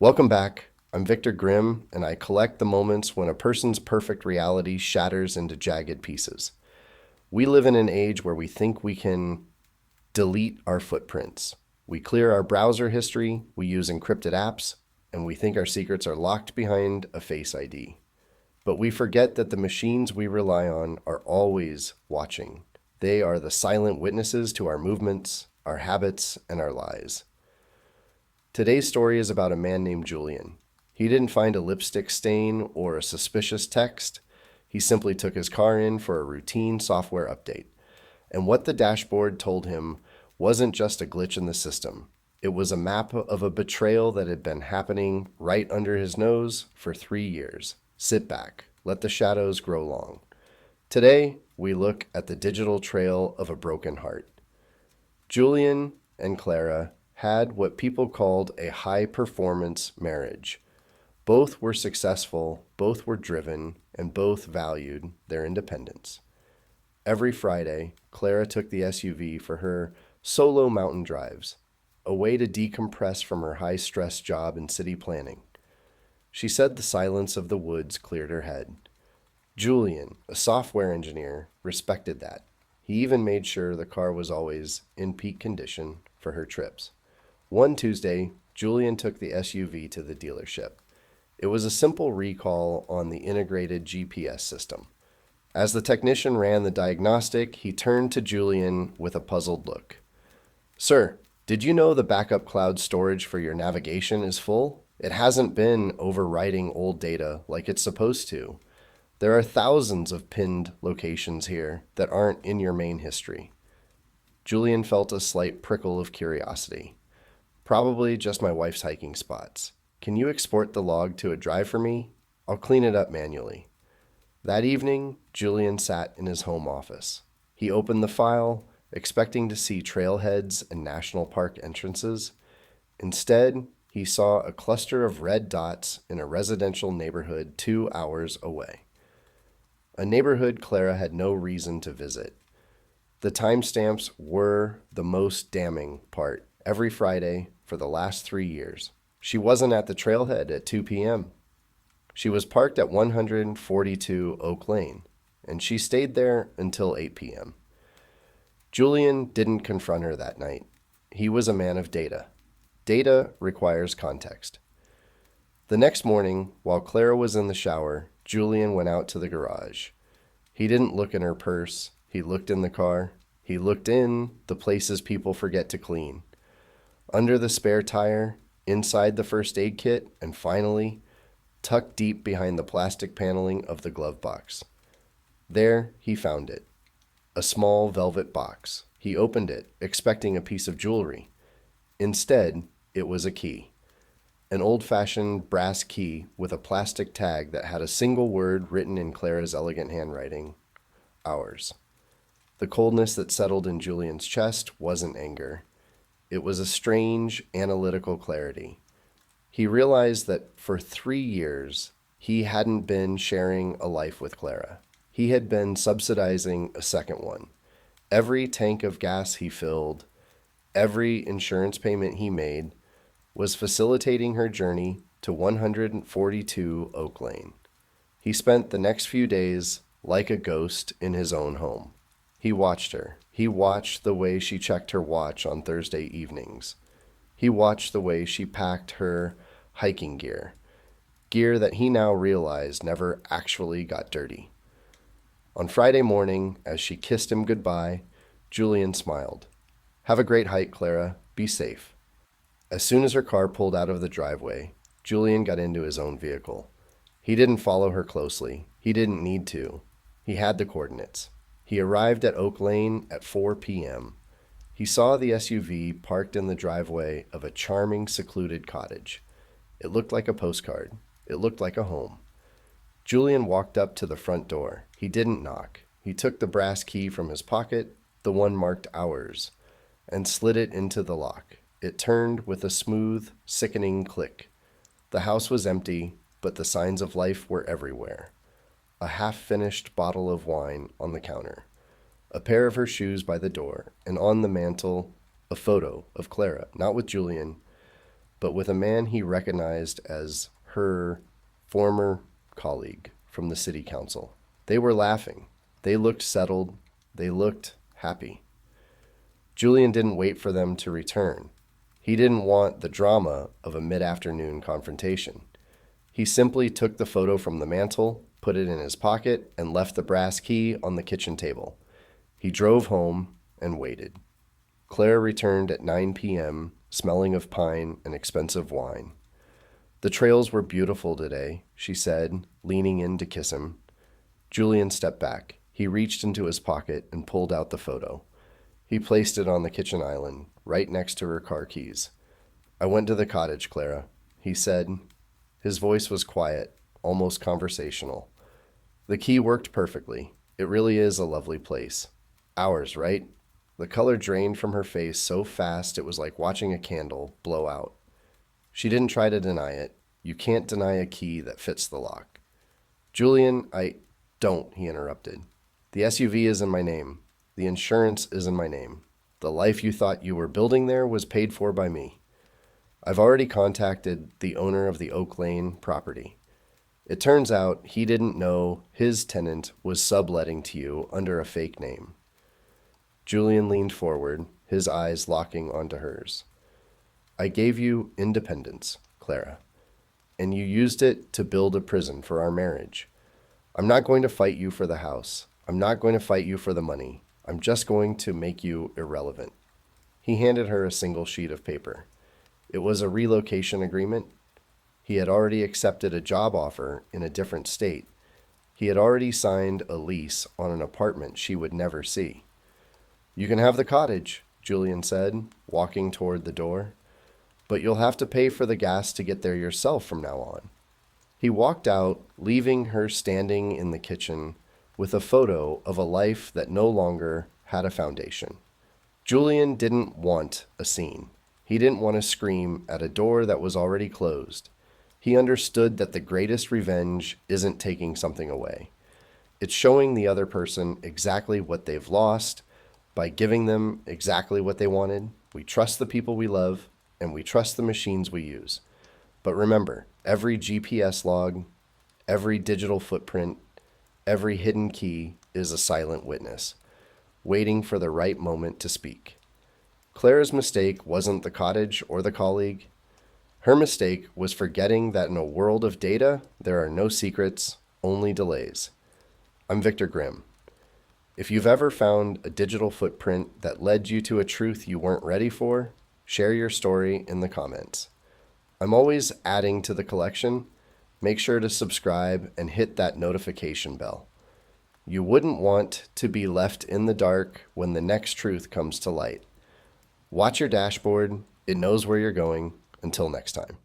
Welcome back. I'm Victor Grimm, and I collect the moments when a person's perfect reality shatters into jagged pieces. We live in an age where we think we can delete our footprints. We clear our browser history, we use encrypted apps, and we think our secrets are locked behind a Face ID. But we forget that the machines we rely on are always watching. They are the silent witnesses to our movements, our habits, and our lies. Today's story is about a man named Julian. He didn't find a lipstick stain or a suspicious text. He simply took his car in for a routine software update. And what the dashboard told him wasn't just a glitch in the system. It was a map of a betrayal that had been happening right under his nose for 3 years. Sit back. Let the shadows grow long. Today, we look at the digital trail of a broken heart. Julian and Clara had what people called a high-performance marriage. Both were successful, both were driven, and both valued their independence. Every Friday, Clara took the SUV for her solo mountain drives, a way to decompress from her high-stress job in city planning. She said the silence of the woods cleared her head. Julian, a software engineer, respected that. He even made sure the car was always in peak condition for her trips. One Tuesday, Julian took the SUV to the dealership. It was a simple recall on the integrated GPS system. As the technician ran the diagnostic, he turned to Julian with a puzzled look. "Sir, did you know the backup cloud storage for your navigation is full? It hasn't been overwriting old data like it's supposed to. There are thousands of pinned locations here that aren't in your main history." Julian felt a slight prickle of curiosity. "Probably just my wife's hiking spots. Can you export the log to a drive for me? I'll clean it up manually." That evening, Julian sat in his home office. He opened the file, expecting to see trailheads and national park entrances. Instead, he saw a cluster of red dots in a residential neighborhood 2 hours away. A neighborhood Clara had no reason to visit. The timestamps were the most damning part. Every Friday for the last 3 years. She wasn't at the trailhead at 2 p.m. She was parked at 142 Oak Lane, and she stayed there until 8 p.m. Julian didn't confront her that night. He was a man of data. Data requires context. The next morning, while Clara was in the shower, Julian went out to the garage. He didn't look in her purse. He looked in the car. He looked in the places people forget to clean. Under the spare tire, inside the first aid kit, and finally, tucked deep behind the plastic paneling of the glove box. There, he found it. A small velvet box. He opened it, expecting a piece of jewelry. Instead, it was a key. An old-fashioned brass key with a plastic tag that had a single word written in Clara's elegant handwriting. Ours. The coldness that settled in Julian's chest wasn't anger. It was a strange, analytical clarity. He realized that for 3 years, he hadn't been sharing a life with Clara. He had been subsidizing a second one. Every tank of gas he filled, every insurance payment he made, was facilitating her journey to 142 Oak Lane. He spent the next few days like a ghost in his own home. He watched her. He watched the way she checked her watch on Thursday evenings. He watched the way she packed her hiking gear that he now realized never actually got dirty. On Friday morning, as she kissed him goodbye, Julian smiled. "Have a great hike, Clara. Be safe." As soon as her car pulled out of the driveway, Julian got into his own vehicle. He didn't follow her closely. He didn't need to. He had the coordinates. He arrived at Oak Lane at 4 p.m. He saw the SUV parked in the driveway of a charming, secluded cottage. It looked like a postcard. It looked like a home. Julian walked up to the front door. He didn't knock. He took the brass key from his pocket, the one marked ours, and slid it into the lock. It turned with a smooth, sickening click. The house was empty, but the signs of life were everywhere. A half-finished bottle of wine on the counter, a pair of her shoes by the door, and on the mantel, a photo of Clara, not with Julian, but with a man he recognized as her former colleague from the city council. They were laughing. They looked settled. They looked happy. Julian didn't wait for them to return. He didn't want the drama of a mid-afternoon confrontation. He simply took the photo from the mantel, put it in his pocket, and left the brass key on the kitchen table. He drove home and waited. Clara returned at 9 p.m., smelling of pine and expensive wine. "The trails were beautiful today," she said, leaning in to kiss him. Julian stepped back. He reached into his pocket and pulled out the photo. He placed it on the kitchen island, right next to her car keys. "I went to the cottage, Clara," he said. His voice was quiet, almost conversational. "The key worked perfectly. It really is a lovely place. Ours, right?" The color drained from her face so fast it was like watching a candle blow out. She didn't try to deny it. You can't deny a key that fits the lock. "Julian, Don't," he interrupted. "The SUV is in my name. The insurance is in my name. The life you thought you were building there was paid for by me. I've already contacted the owner of the Oak Lane property. It turns out he didn't know his tenant was subletting to you under a fake name." Julian leaned forward, his eyes locking onto hers. "I gave you independence, Clara, and you used it to build a prison for our marriage. I'm not going to fight you for the house. I'm not going to fight you for the money. I'm just going to make you irrelevant." He handed her a single sheet of paper. It was a relocation agreement. He had already accepted a job offer in a different state. He had already signed a lease on an apartment she would never see. "You can have the cottage," Julian said, walking toward the door, "but you'll have to pay for the gas to get there yourself from now on." He walked out, leaving her standing in the kitchen with a photo of a life that no longer had a foundation. Julian didn't want a scene. He didn't want to scream at a door that was already closed. He understood that the greatest revenge isn't taking something away. It's showing the other person exactly what they've lost by giving them exactly what they wanted. We trust the people we love, and we trust the machines we use. But remember, every GPS log, every digital footprint, every hidden key is a silent witness, waiting for the right moment to speak. Clara's mistake wasn't the cottage or the colleague. Her mistake was forgetting that in a world of data, there are no secrets, only delays. I'm Victor Grimm. If you've ever found a digital footprint that led you to a truth you weren't ready for, share your story in the comments. I'm always adding to the collection. Make sure to subscribe and hit that notification bell. You wouldn't want to be left in the dark when the next truth comes to light. Watch your dashboard. It knows where you're going. Until next time.